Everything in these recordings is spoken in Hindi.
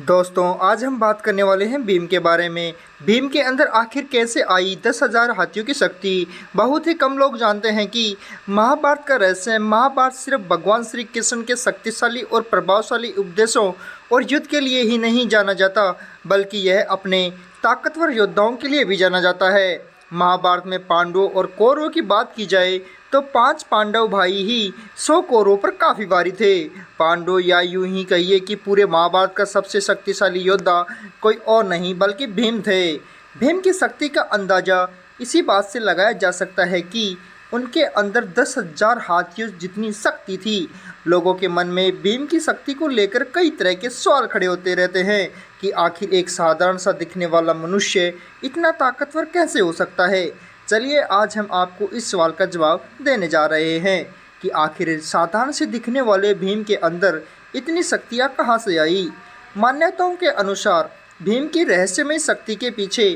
दोस्तों आज हम बात करने वाले हैं भीम के बारे में। भीम के अंदर आखिर कैसे आई 10,000 हाथियों की शक्ति। बहुत ही कम लोग जानते हैं कि महाभारत का रहस्य, महाभारत सिर्फ भगवान श्री कृष्ण के शक्तिशाली और प्रभावशाली उपदेशों और युद्ध के लिए ही नहीं जाना जाता, बल्कि यह अपने ताकतवर योद्धाओं के लिए भी जाना जाता है। महाभारत में पांडवों और कौरवों की बात की जाए तो 5 पांडव भाई ही 100 कौरवों पर काफ़ी भारी थे। पांडव, या यूं ही कहिए कि पूरे महाभारत का सबसे शक्तिशाली योद्धा कोई और नहीं बल्कि भीम थे। भीम की शक्ति का अंदाज़ा इसी बात से लगाया जा सकता है कि उनके अंदर 10,000 हाथियों जितनी शक्ति थी। लोगों के मन में भीम की शक्ति को लेकर कई तरह के सवाल खड़े होते रहते हैं कि आखिर एक साधारण सा दिखने वाला मनुष्य इतना ताकतवर कैसे हो सकता है। चलिए आज हम आपको इस सवाल का जवाब देने जा रहे हैं कि आखिर साधारण से दिखने वाले भीम के अंदर इतनी शक्तियाँ कहाँ से आई। मान्यताओं के अनुसार भीम की रहस्यमय शक्ति के पीछे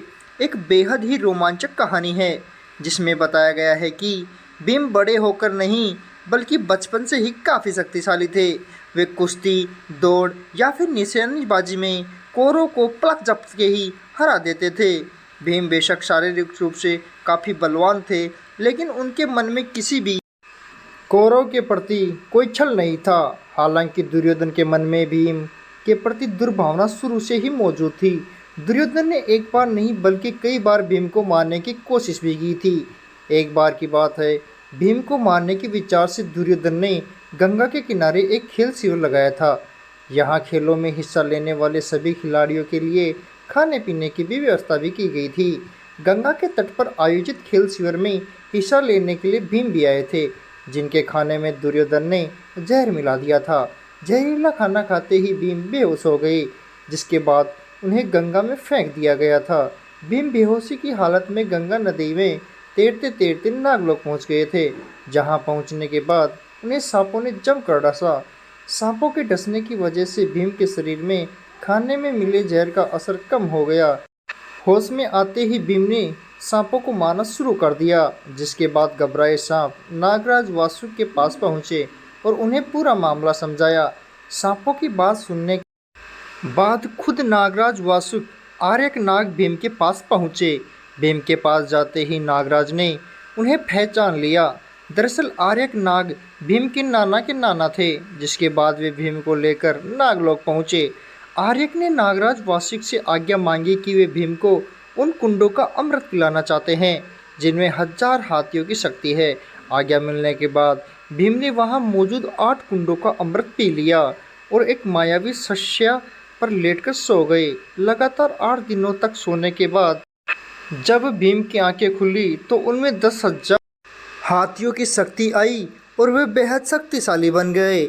एक बेहद ही रोमांचक कहानी है, जिसमें बताया गया है कि भीम बड़े होकर नहीं बल्कि बचपन से ही काफ़ी शक्तिशाली थे। वे कुश्ती, दौड़ या फिर निशानेबाजी में कौरवों को पलक झपके के ही हरा देते थे। भीम बेशक शारीरिक रूप से काफ़ी बलवान थे, लेकिन उनके मन में किसी भी कौरव के प्रति कोई छल नहीं था। हालांकि दुर्योधन के मन में भीम के प्रति दुर्भावना शुरू से ही मौजूद थी। दुर्योधन ने एक बार नहीं बल्कि कई बार भीम को मारने की कोशिश भी की थी। एक बार की बात है, भीम को मारने के विचार से दुर्योधन ने गंगा के किनारे एक खेल शिविर लगाया था। यहाँ खेलों में हिस्सा लेने वाले सभी खिलाड़ियों के लिए खाने पीने की भी व्यवस्था भी की गई थी। गंगा के तट पर आयोजित खेल शिविर में हिस्सा लेने के लिए भीम भी आए थे, जिनके खाने में दुर्योधन ने जहर मिला दिया था। जहरीला खाना खाते ही भीम बेहोश हो गए, जिसके बाद उन्हें गंगा में फेंक दिया गया था। भीम बेहोशी की हालत में गंगा नदी में तैरते तैरते नागलोक पहुंच गए थे, जहां पहुंचने के बाद उन्हें सांपों ने जमकर डसा। सांपों के डसने की वजह से भीम के शरीर में खाने में मिले जहर का असर कम हो गया। होश में आते ही भीम ने सांपों को मारना शुरू कर दिया, जिसके बाद घबराए सांप नागराज वासुक के पास पहुंचे और उन्हें पूरा मामला समझाया। सांपों की बात सुनने के बाद खुद नागराज वासुक आर्यक नाग भीम के पास पहुंचे। भीम के पास जाते ही नागराज ने उन्हें पहचान लिया। दरअसल आर्यक नाग भीम के नाना थे, जिसके बाद वे भीम को लेकर नागलोक पहुंचे। आर्यक ने नागराज वासुक से आज्ञा मांगी कि वे भीम को उन कुंडों का अमृत पिलाना चाहते हैं जिनमें 1000 हाथियों की शक्ति है। आज्ञा मिलने के बाद भीम ने वहां मौजूद 8 कुंडों का अमृत पी लिया और एक मायावी शैया पर लेटकर सो गए। लगातार 8 दिनों तक सोने के बाद जब भीम की आंखें खुली तो उनमें 10,000 हाथियों की शक्ति आई और वे बेहद शक्तिशाली बन गए।